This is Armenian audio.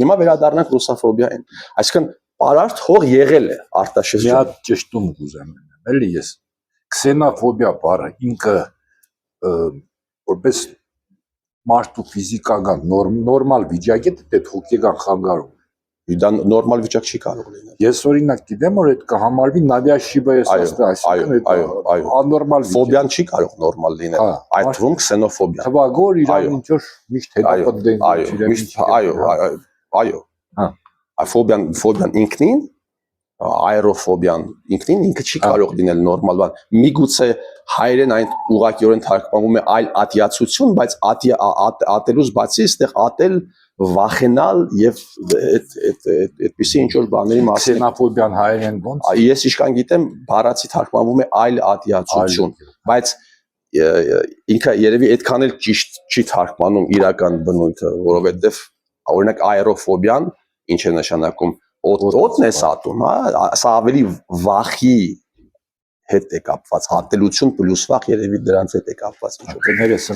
Հիմա վերադառնանք ռուսաֆոբիային։ Այսինքն պարարտ հող եղել է Արտաշես ջան։ Մի հատ ճշտում կուզեմ անեմ, էլի ես։ Քսենոֆոբիա բառը ինքը որպես մարդու ֆիզիկական նորմալ վիճակի դեպ հոգեկան խանգարում։ Դա նորմալ վիճակ չի կարող լինել։ Ես օրինակ գիտեմ, որ այդ կհամարվի նավյաշիբայես ասել, այսինքն աննորմալ ֆոբիան չի կարող նորմալ լինել։ Այդ թվում քսենոֆոբիա։ Թվագոր իրան ինչ որ միշտ հետապնդեն այո։ Ֆոբիան ինքնին, աերոֆոբիան ինքնին ինքը չի կարող լինել նորմալ բան։ Միգուցե հայերեն այն ուղղակիորեն թարգմանվում է այլ ատյացություն, բայց ատելուց բացի այստեղ ատել վախենալ եւ այդպիսի ինչ որ բաների մասին քսենոֆոբիան հայերեն ոնց ես իշքան գիտեմ բառացի թարգմանվում է այլ ատյացություն, բայց ինքը երևի այդքան էլ ճիշտ չի թարգմանում իրական բնույթը, որովհետեւ օրինակ աերոֆոբիան ինչ է նշանակում օդն է սատում, հա, սա ավելի վախի հետ է կապված, ատելություն պլյուս վախ երևի դրանց հետ է կապված ինչ որ կներես